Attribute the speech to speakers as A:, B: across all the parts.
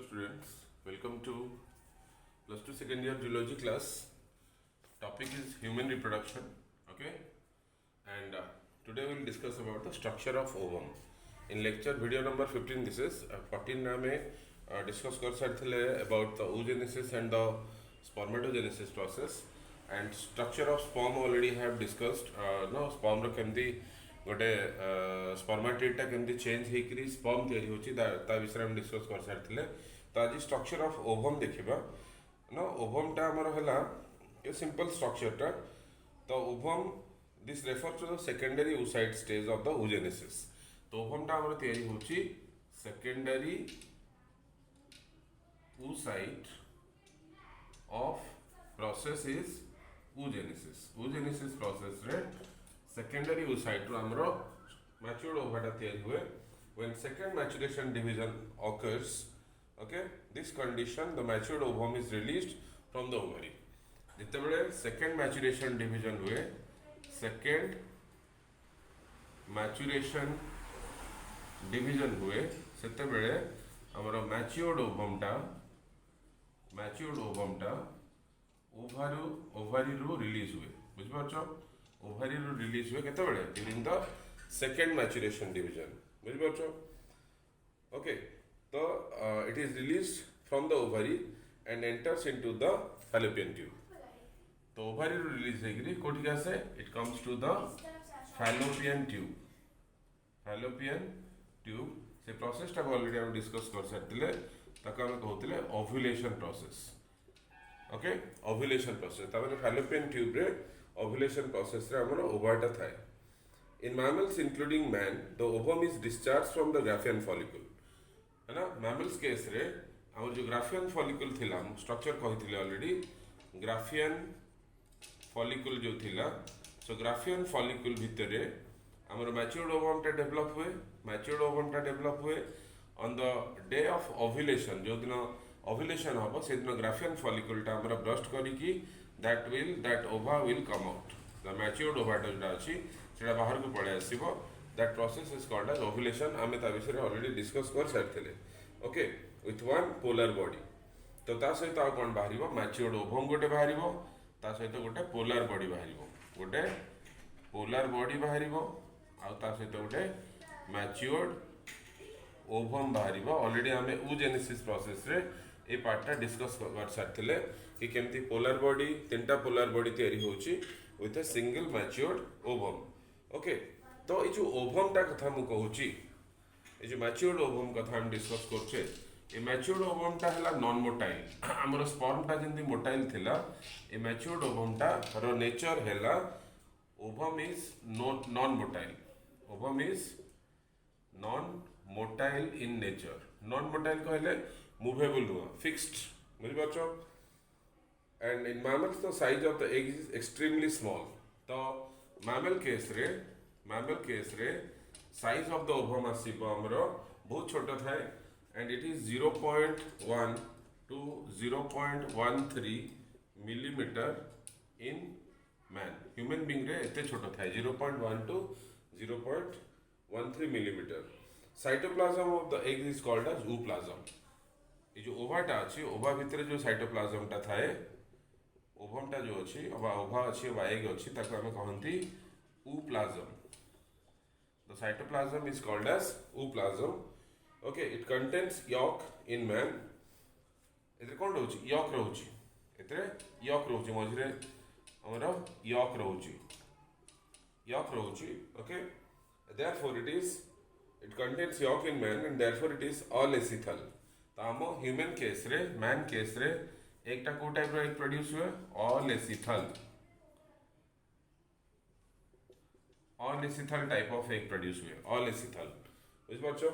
A: students, welcome to plus 2 second year geology class. Topic is human reproduction. Okay, and today we will discuss about the structure of ovum. In lecture video number 15, this is 14 में discuss कर सारे about the oogenesis and the spermatogenesis process, and structure of sperm already have discussed. No sperm रो केमती गोटे स्पर्माटिडटा केमती change होकर sperm तैयारी होची ता विषय हम डिस्कस कर सारे. तो आज स्ट्रक्चर ऑफ ओवम देखा ना. ओवमटा आमर है सिंपल स्ट्रक्चरटा. तो ovum this refer to the secondary oocyte stage of the oogenesis. तो ओवमटा आमर तैयारी होची secondary oocyte of process is oogenesis. oogenesis process रे secondary oocyte आमर matured ओवाटा तैयारी हुए. When second maturation division occurs, okay, this condition the matured ovum is released from the ovary. जितेबले second maturation division हुए, second maturation division हुए, सेतेबले आमर matured ovum टा ovary रू रिलीज हुए. बुझ पारछो ओवारी रू रिलीज हुए केतेबले during the second maturation division. बुझ पारछो. ओके, तो it is released from the ovary and enters into the fallopian tube. तो ओवारी रू रिलीज हेगिरी कोठी आसे it comes to the fallopian tube. Fallopian tube से प्रोसेस टा ऑलरेडी हम डिस्कस कर सारथिले. ताका हम कहउतिले ovulation process. Okay, ovulation process तापर फैलोपियन ट्यूब रे ओव्युलेशन प्रोसेस रे हमर ओवाटा थाए. In mammals including man, the ovum is discharged from the Graafian follicle. है ना. mammals केस रे हमर जो Graafian follicle थिला स्ट्रक्चर कहिथिले ऑलरेडी. Graafian follicle जो थिला, सो Graafian follicle भितरे हमर matured ovum टा डेवलप हुए. matured ovum टा डेवलप हुए on the day of ovulation. जो दिन ovulation हबो से दिन Graafian follicle टा हमर burst करिकी that ova will come out. The matured ova टा अछि सेटा बाहर को पड़े आसीबो. That process is called as ovulation. आमे ता विषय ऑलरेडी डिस्कस कर सारथिले. Okay, with one polar body. तो ता सहित आ कोन बाहरिबो मैच्योर्ड ओवम गोटे बाहरिबो, ता सहित गोटे पोलर बॉडी बाहरिबो. गोटे पोलर बॉडी बाहरिबो आ ता सहित गोटे मैच्योर्ड ओवम बाहरिबो. ऑलरेडी आमे oogenesis प्रोसेस रे ए पार्टटा डिस्कस कर सारथिले कि केमती पोलर बॉडी तीनटा पोलर बॉडी तयारी होची with a single matured ovum. Okay, तो ये जो ओवम टा कथा मु कहूची, ये जो मैच्योर्ड ओवम कथा हम डिस्कस करछे, ये मैच्योर्ड ओवम टा हला नॉन मोटाइल. हमर स्पर्म टा जेंति मोटाइल थिला, ये मैच्योर्ड ओवम टा रो नेचर हैला ovum is non motile. Ovum is non motile in nature. Non motile कहले मूवेबल हुआ, फिक्स्ड. बुझ पाछो. And in mammals the size of the egg is extremely small. तो मैमल केस रे साइज ऑफ द ओवम आसीबो हमरो बहुत छोटा थाए. And it is 0.1 to 0.13 millimetre in man. Human being रे एते छोटा थाए 0.1 to 0.13 millimetre. Cytoplasm of the egg is called as ooplasm. ये जो ओवाटा अछि, ओवा भितरे जो साइटोप्लाज्म टा थाए, ओवमटा जो अच्छी ओभा अच्छी एग अच्छी ताको हमें कहती ooplasm. The cytoplasm is called as ooplasm. Okay, it contains yolk in man. एते कोन रहउची यॉक रहउची. एते यॉक रहउची मझरे हमर यॉक रहउची. Okay, therefore it contains yolk in man and therefore it is alecithal. तो हम ह्यूमन केस रे मैन केस रे एकटा को टाइप रो एक प्रोड्यूस हुए अलेसिथल. अलेसिथल टाइप ऑफ एक प्रोड्यूस हुए अलेसिथल. बुझ पाछो.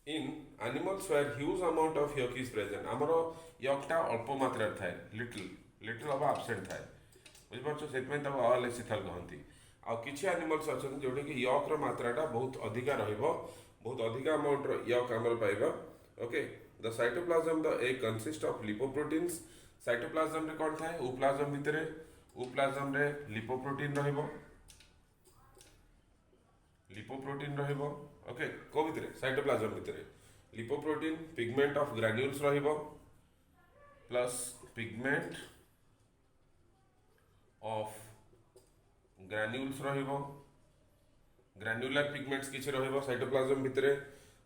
A: In animals where huge amount of yolk is present. हमरो यॉकटा अल्प मात्रा थाए, लिटिल अब एब्सेंट थाए. बुझ पाछो. सेतमे तब अलेसिथल कहंती. आ किछि एनिमल्स अछन जोटे कि यॉक रो मात्राटा बहुत अधिका रहइबो, बहुत अधिका अमाउंट रो यॉक हमर पाइबा. Okay, the cytoplasm the egg consists of lipoproteins. cytoplasm रे कोन थाए ooप्लाज्म भितरे. ooप्लाज्म रे लिपोप्रोटीन रहइबो. लिपोप्रोटीन रहइबो. ओके, को भितरे साइटोप्लाज्म भितरे. लिपोप्रोटीन पिगमेंट ऑफ ग्रान्यूल्स रहिबो प्लस पिगमेंट ऑफ ग्रान्यूल्स रहिबो ग्रान्युलर पिगमेंट्स किछि रहिबो साइटोप्लाज्म भितरे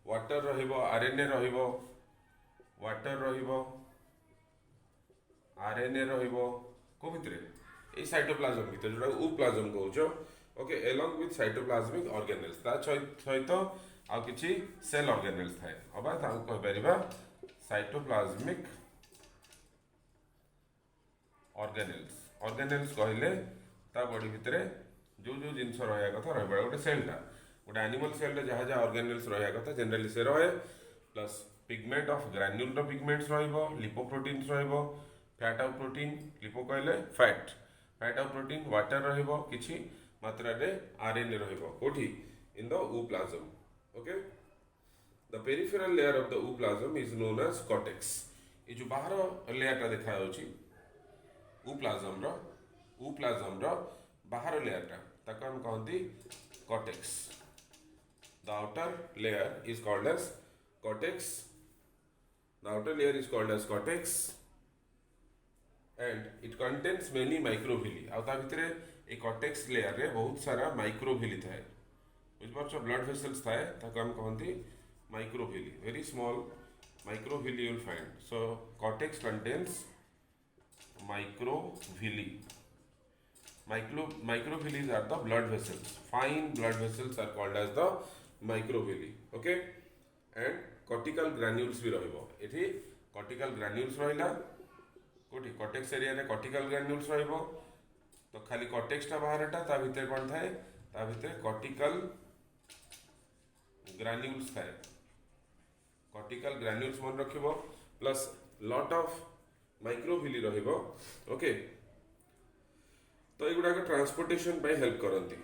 A: वाटर रहिबो आरएनए रहिबो वाटर रहिबो आरएनए रहिबो को भितरे ए साइटोप्लाज्म भितरे जोटा ऊप्लाज्म कहउछो okay along with cytoplasmic organelles ता सहित आ किछि सेल ऑर्गेनेल्स थाए अबा ताको कह परिबा साइटोप्लाज्मिक ऑर्गेनेल्स कहले ता बॉडी भितरे जो जो जिनस रहा कथा रहा गोटे सेलटा गोटे एनिमल सेल जहाँ जहाँ ऑर्गेनेल्स रहा कथा जनरली से रहे plus pigment of granular pigments lipoproteins fat of protein lipo कहले फैट ऑफ प्रोटीन वाटर रहिबो किछि मात्रा रे आरएनए रहिबो कोठी in the ooplasm okay the peripheral layer of the ooplasm is known as cortex ये जो बाहर लेयर टा देखा जाउची ऊप्लाज्म रो बाहर लेयर टा ताको हम कहंती cortex the outer layer is called as cortex the outer layer is called as cortex and it contains many microvilli आ ता भितरे ए कॉर्टेक्स लेयर रे बहुत सारा माइक्रोविली थाए बुझ पाछो ब्लड वेसल्स थाए ताको हम कहंती microvilli very small microvilli you will find so cortex contains microvilli microvilli are the blood vessels fine blood vessels are called as the microvilli okay and cortical granules भी रहिबो एठी cortical granules रहिला कोठी cortex area रे cortical granules रहिबो तो खाली cortex टा बाहरटा ता भितर कोन थाए ता भितर cortical granules थाए cortical granules मन रखिबो प्लस lot of microvilli रहिबो ओके तो युवा ट्रांसपोर्टेशन हेल्प करती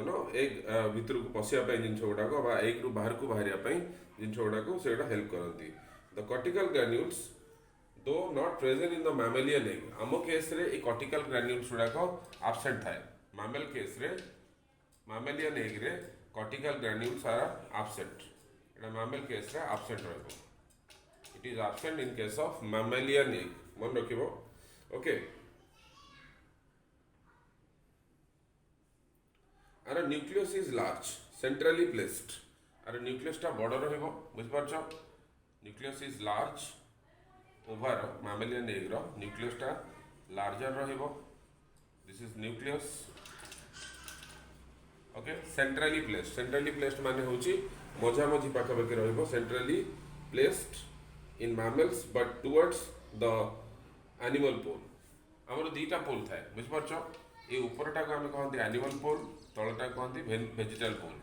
A: नो एग भितर को पशिया जिनस गुड़ाक एग रु बाहर को बाहर जिनस गुड़ाक से हेल्प करती the cortical granules do not present in the mammalian egg आम केस रे ए कॉर्टिकल ग्रान्यूल्स गुड़ाक आब्सेंट थाए मैमेल केस रे मैमेलियन एग रे कॉर्टिकल ग्रान्यूल्स आर आब्सेंट एटा मैमेल केस रे आब्सेंट रहबो it is absent in case of mammalian egg मन रखिबो ओके आर nucleus is large centrally placed आर न्यूक्लियस टा बड़ रहिबो बुझ पारछो nucleus is large over mammalian egg row nucleus टा लार्जर रहिबो this is nucleus okay centrally placed माने होची मझा मझी पाखा पाखी रहिबो centrally placed in mammals but towards the animal pole हमर दीटा पोल थाए बुझ पारछो ए ऊपरटा को हम कहंती एनिमल पोल तलटा कहती vegetal pole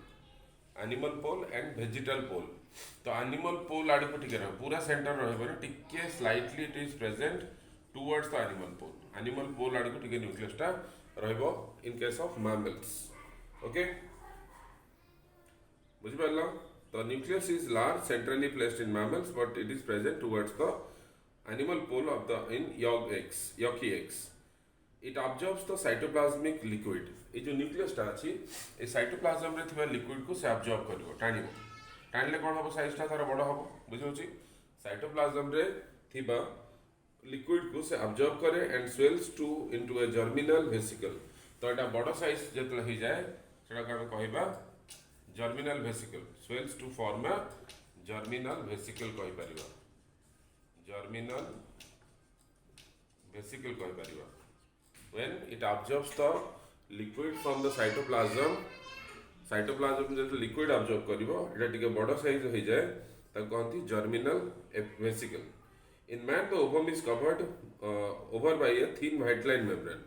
A: animal pole and vegetal pole तो एनिमल पोल आड़ को टिके पूरा सेंटर रहिबो टिके slightly it is present towards the animal pole आड़ को टिके न्यूक्लियस टा रहिबो in case of mammals okay बुझ पारलो तो nucleus is large centrally placed in mammals but it is present towards the animal pole of the in yolky eggs it absorbs the cytoplasmic liquid ये जो nucleus टा अछि ए cytoplasm रे थिबा liquid को से अब्जॉर्ब करिवो टाणिवो टाणले कोन हबो साइज टा तार बड़ हबो बुझौछि साइटोप्लाज्म रे थिबा लिक्विड को से अब्जॉर्ब करे and swells to into a germinal vesicle तो एटा बड़ साइज जेतले हो जाए सेटा का कहबा germinal vesicle swells to form a germinal vesicle कहि परिबा जर्मिनल वेसिकल कहि परिबा when it absorbs the liquid from the cytoplasm जब लिक्विड absorb करिवो एटा टिके बड़ साइज हो जाए तब कहती germinal vesicle in man the ovum is covered over by a thin white line membrane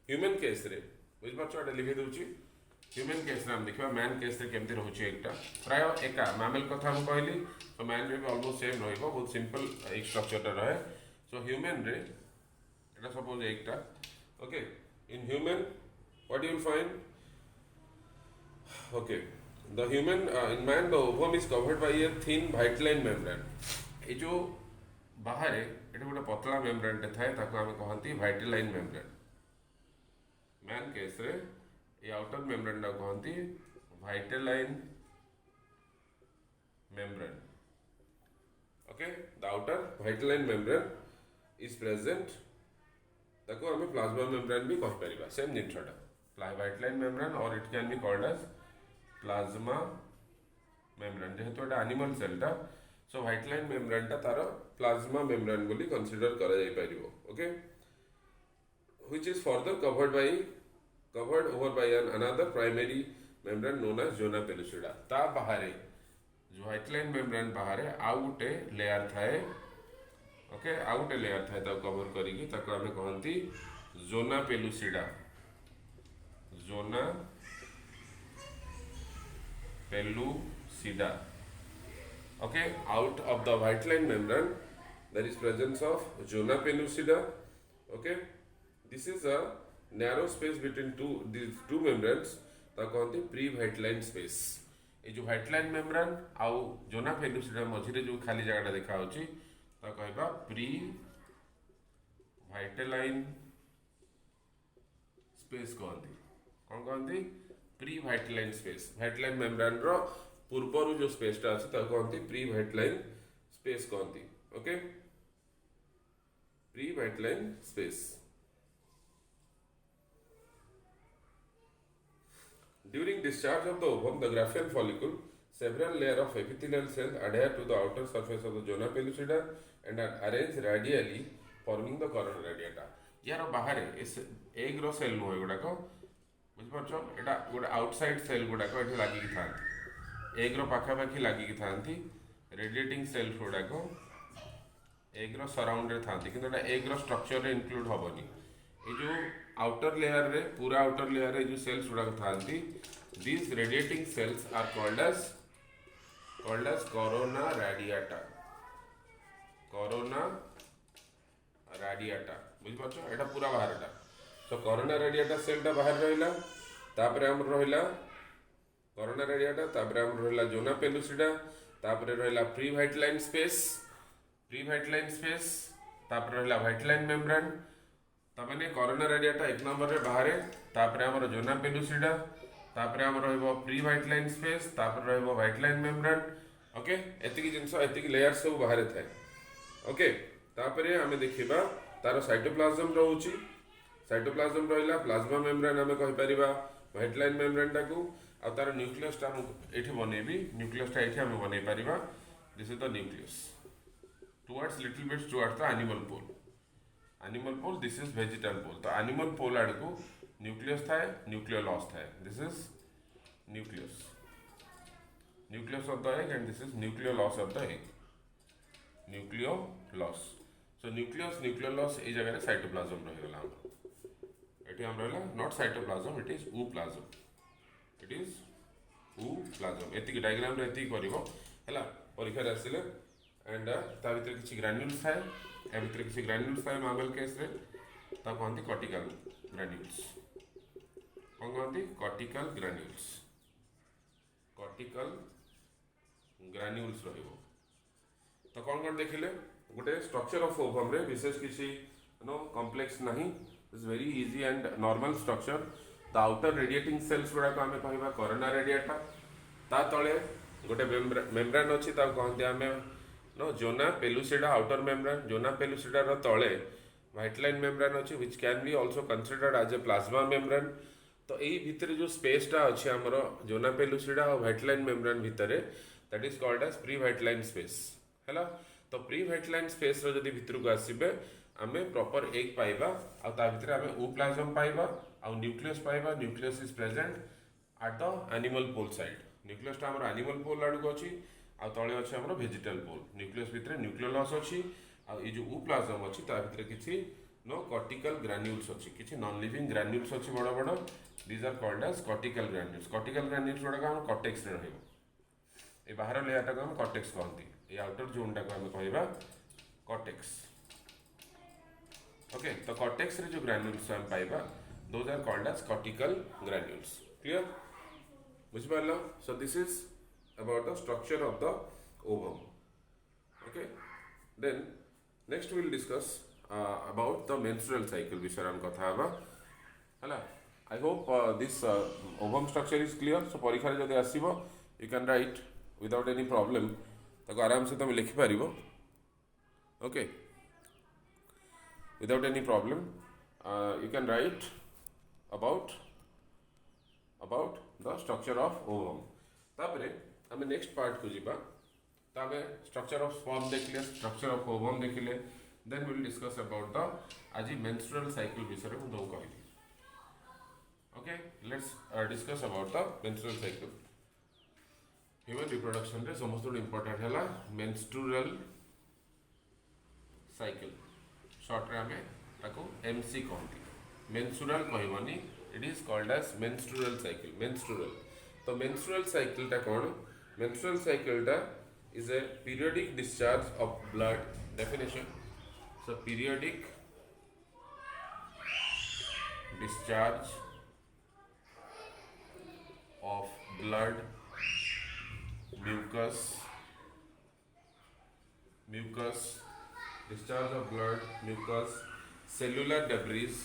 A: human case रे बुझ पाछो एटा लिखि दउची ह्यूमन केस रे हम देखबा मैन केस रे केमति रहउची एकटा प्राय एका मैमल कथा हम कहली तो मैन रे भी ऑलमोस्ट सेम रहइबो बहुत सिंपल एक स्ट्रक्चर रहे सो ह्यूमन रे एटा सपोज एकटा okay in human what you will find okay the human in man the ovum is covered by a thin white line membrane ए जो बाहर एटा गोटे पतला मेम्ब्रेन टे थाए ताको हम कहंती white line membrane man case रे ए आउटर मेम्ब्रेन टा कहंती white line membrane okay the outer white line membrane is present ताको आम प्लाज्मा मेम्ब्रेन भी कहीपर सेम जिनटा व्हाइट लाइन मेम्ब्रेन और it can be called as plasma membrane जेहेतु एटा एनिमल सेलटा सो व्हाइट लाइन मेम्ब्रेनटा तार प्लाज्मा मेम्ब्रेन बोली कंसीडर करा जाई परिबो okay which is further covered over by another primary membrane known as zona pellucida ता बाहरे जो व्हाइट लाइन मेम्ब्रेन बाहरे आउ गोटे लेयर थाए ओके आउ गोटे लेयर थाए ताको कवर करिकी ताको आमे कहंती zona pellucida okay out of the white line membrane there is presence of zona pellucida okay this is a narrow space between these two membranes ता कहते प्री व्हाइट लाइन स्पेस ये जो व्हाइट लाइन मेम्ब्रेन आउ zona pellucida मझिरे जो खाली जगह देखा होची ता कहबा प्री व्हाइट लाइन स्पेस कहती कौन कहती perivitelline space white line membrane रो पूर्वर जो स्पेसटा अच्छे कहते प्री व्हाइट लाइन स्पेस कहती okay perivitelline space during discharge of the ovum the Graafian follicle several layers of epithelial cells adhere to the outer surface of the zona pellucida and are arranged radially forming the corona radiata यार बाहर egg रो cell नुह गुड़ाक बुझिपार एटा गोटे outside cell गुड़ाक ये लगिकी था egg रो पाखापाखि लगिकी था radiating cells गुड़ाक egg रो surround था कि egg रो structure include हेनी ये जो आउटर लेयर रे पूरा आउटर लेयर रे जो सेल्स गुड़ाक था these radiating cells are called as corona radiata बुझी पार्छ एटा पूरा बाहरटा सो कोरोना रेडिएटा सेलटा बाहर रहिला तापरे हम रहिला कोरोना रेडिएटा तापरे हम रहिला जोना पेलुसिडा तापरे रहिला प्री व्हाइट लाइन स्पेस तापरे रहिला व्हाइट लाइन मेम्ब्रेन तमाने कोरोना रेडिएटा एक नंबर रे बाहरे तापरे हमर जोना पेलुसिडा तापरे हम रहइबो प्री व्हाइट लाइन स्पेस तापरे रहइबो व्हाइट लाइन मेम्ब्रेन ओके एतिकी जिंस एतिकी लेयर सब बाहरे थाए ओके तापरे हमें देखिबा तार साइटोप्लाज्म रहउची साइटोप्लाज्म रहिला प्लाज्मा मेम्ब्रेन हमें कहि परिबा व्हाइट लाइन मेम्ब्रेन टाकू आ तार न्यूक्लियस टा एठी बनेबी न्यूक्लियस टा एठी हमें बनै परिबा this is the nucleus towards little bit towards the animal pole this is vegetal pole तो एनिमल पोल आडकू न्यूक्लियस थाए न्यूक्लियोलस थाए this is nucleus of the egg and this is nucleolus of the egg nucleolus so nucleolus ए जगह cytoplasm रहिगला एठी हम रहला not cytoplasm it is plasm एतिक डायग्राम रे एतिक करिवो हला परीक्षा रे आसिले एंड ता भीतर किछि ग्रान्युल्स थाए ए भीतर किछि ग्रान्युल्स थाए मामल केस रे ता कहंती कॉर्टिकल ग्रान्युल्स कौन कहती कॉर्टिकल ग्रान्युल्स रहिबो तो कौन देखिले गोटे स्ट्रक्चर ऑफ ओवम रे विशेष किसी कॉम्प्लेक्स नहीं is very easy and normal structure the outer radiating cells गुड़ाक आम कह कोरोना रेडिएटा ता तले गोटे मेम्ब्रेन अच्छी कहते आम zona pellucida outer membrane zona pellucida तले व्हाइट लाइन मेम्ब्रेन अच्छी which can be also considered as a plasma membrane तो यही भितर जो स्पेसटा अच्छी आमर जोना पेलुसिडा और व्हाइट लाइन मेम्ब्रेन भितर that is called as perivitelline space है तो प्री व्हाइट लाइन स्पेस जदि भितर को आसबे आमे प्रॉपर एग पाइबा आ ता भितर आमे ओप्लाज्म पाइबा आ न्यूक्लियस पाइबा nucleus is present at the animal pole side nucleus टा हमर एनिमल पोल आडको अछि आ तळे अछि हमर वेजिटल पोल न्यूक्लियस भितर न्यूक्लियोलस अछि आ ए जो ओप्लाज्म अछि ता भितर किछि नो कॉर्टिकल ग्रान्युल्स अछि किछि नॉन लिविंग ग्रान्युल्स अछि बड़ बड़ these are called as cortical granules गुडा हम कॉर्टेक्स रे रहइबो ए बाहर लेयर टा हम कॉर्टेक्स कहंती ये आउटर जोन टा को हम कहबा कॉर्टेक्स ओके तो कॉर्टेक्स रे जो ग्रान्युल्स हम पाइबा those are called as cortical granules clear बुझ पारलो so this is about the structure of the ovum okay then next will discuss about the menstrual cycle विषय हम कथा हबा हला I hope this ovum structure is clear so परीक्षा रे जदि आसीबो you can write without any problem ताको आराम से तुम लिखि पारिबो Okay, without any problem, you can write about the structure of ovum. तापरे आमे नेक्स्ट पार्ट को जीवा. तामे स्ट्रक्चर ऑफ स्पर्म देखिले, स्ट्रक्चर ऑफ ओवम देखिले, then we will discuss about the आज मेंस्ट्रुअल साइकिल विषय में दो कहली. Okay, let's discuss about the menstrual cycle. Human reproduction रे समस्त इंपोर्टेंट है मेंस्ट्रुअल साइकिल. शॉर्ट रे आमे ताको एमसी कहती. मेंस्ट्रुअल कहबनी, it is called as menstrual cycle. Menstrual, तो मेंस्ट्रुअल साइकिल टा कौन? मेंस्ट्रुअल साइकिल टा is a periodic discharge of blood. Definition: so periodic discharge of blood, mucus, discharge of blood, mucus, cellular debris,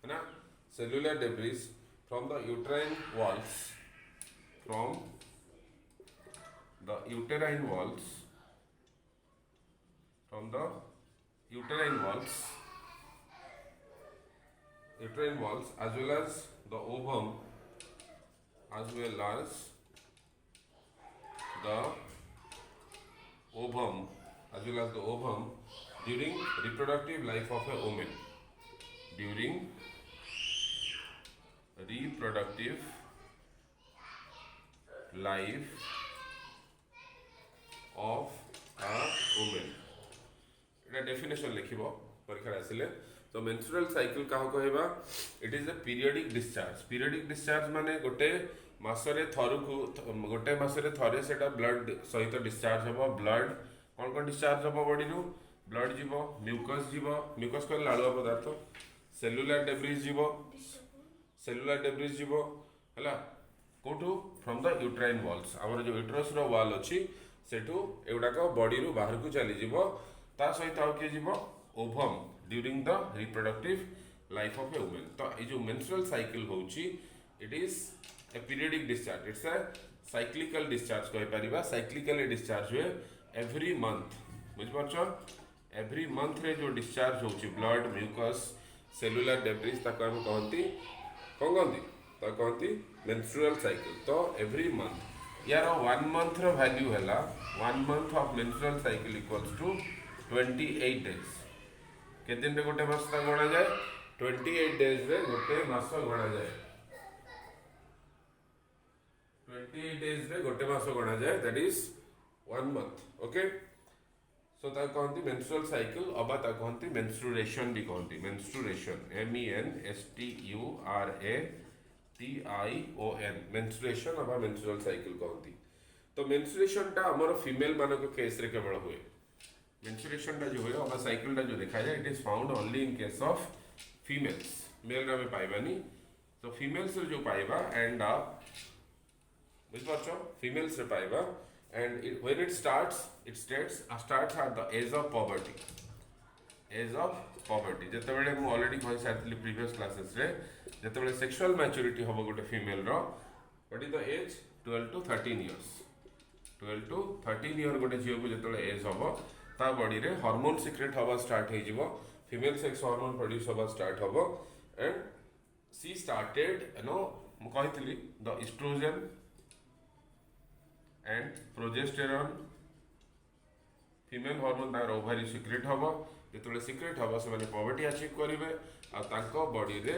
A: है ना, cellular debris from the uterine walls, from the uterine walls as well as the ovum, during reproductive life of a woman. Reproductive life of a woman. এটা definition लिखिबो परीक्षा आसिले. तो menstrual cycle काहो कहबा? It is a periodic discharge. Periodic discharge माने गोटे मासरे थरे सेटा ब्लड सहित डिस्चार्ज हबो. ब्लड कोन डिस्चार्ज हबो बॉडी नु? ब्लड जीवो, म्यूकस जीवो, म्यूकस कहले लालुआ पदार्थ, सेलुलर डेब्रिज जीवो हैला कोठू? From the uterine walls. आमर जो यूट्रस रो वॉल अछि सेठू एउडाक बॉडी रू बाहर को चली जीवो. ता सहित आउ के जीवो ovum during the reproductive life of A women. तो ए जो मेंस्ट्रुअल साइकिल होउची, it is a periodic discharge. It's a cyclical discharge कहि परिबा. साइक्लिकली डिस्चार्ज हुए एवरी मंथ. बुझ परछो? एवरी मंथ रे जो डिस्चार्ज होउची ब्लड, म्यूकस, सेलुलर डेब्रिज, ताको हम कहंती कौन कहती? तो कहती मेंस्ट्रुअल साइकिल. तो एवरी मंथ यार 1 मंथ रो वैल्यू है 1 month of menstrual cycle equals to 28 days. के दिन रे गोटे मास ता गणा जाए? 28 डेज रे गोटे मास गणा जाए. 28 डेज रे गोटे मास गणा जाए. That is 1 month. ओके, सो ता कहती मेंस्ट्रुअल साइकिल. अब ता कहती मेंस्ट्रुएशन भी कहती. मेंस्ट्रुएशन, MENSTURATION, मेंस्ट्रुएशन अबा मेंस्ट्रुअल साइकिल कहती. तो मेंस्ट्रुएशन टा हमर फीमेल मानक केस रे केवल हुए. मेंस्ट्रुएशन टा जो हुए अबा साइकिल टा जो देखा जाए, it is found only in case of females. Male रे पाइबानी. तो फीमेल्स रे जो पाइबा एंड बुझ पाछो, फीमेल्स रे पाइबा. And when it starts at the age of puberty. जेतेबेले मु ऑलरेडी कहि सारतली प्रीवियस क्लासेस रे, जेतेबेले सेक्सुअल मैच्योरिटी होबो गोटे फीमेल रो, what is the age? 12 to 13 years. 12 to 13 year गोटे झियो को जेतेबेले एज होबो, ता बॉडी रे हार्मोन सीक्रेट होबा स्टार्ट हे जिवो. फीमेल सेक्स हार्मोन प्रोड्यूस होबा स्टार्ट होबो. एंड सी स्टार्टेड मु कहितली the oestrogen and progesterone, female hormone तार ओवरी सीक्रेट होबो. जेतेबेले सीक्रेट होबो से माने पॉवर्टी अचीव करिवे आ तांको बॉडी रे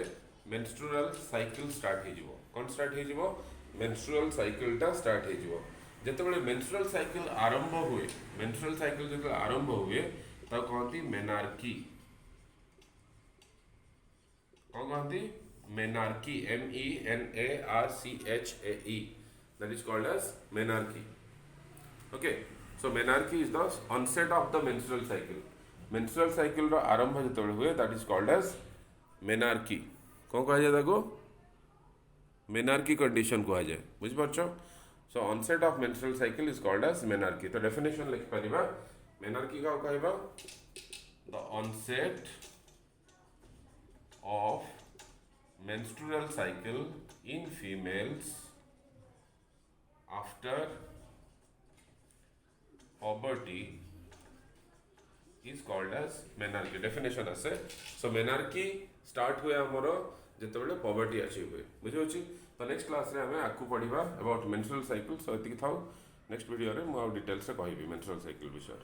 A: मेंस्ट्रुअल साइकिल स्टार्ट हे जिवो. कोन स्टार्ट हे जिवो? मेंस्ट्रुअल साइकिल टा स्टार्ट हे जिवो. जेतेबेले मेंस्ट्रुअल साइकिल आरंभ हुए, मेंस्ट्रुअल साइकिल जेतेबेले आरंभ हुए ता कहती मेनार्की. कोन कहती? Menarche. MENARCHAE. That is called as menarche. Okay, so menarche is the onset of the menstrual cycle. Menstrual cycle रो आरंभ जेतेबेले हुए, that is called as menarche. कौन कहा जाए ताको? menarche condition कहा जाए. बुझ पाछो? So onset of menstrual cycle is called as menarche. तो definition लिख परिबा. menarche का कहबा? The onset of menstrual cycle in females after poverty is called as menarche definition आसे so menarche start हुए हमरो जेते बेले poverty achieve हुए बुझे अछि तो नेक्स्ट क्लास रे हमें आकु पढिबा अबाउट menstrual cycle so एतिक थाउ नेक्स्ट वीडियो रे मु आ डिटेल्स से कहबी menstrual cycle विषय।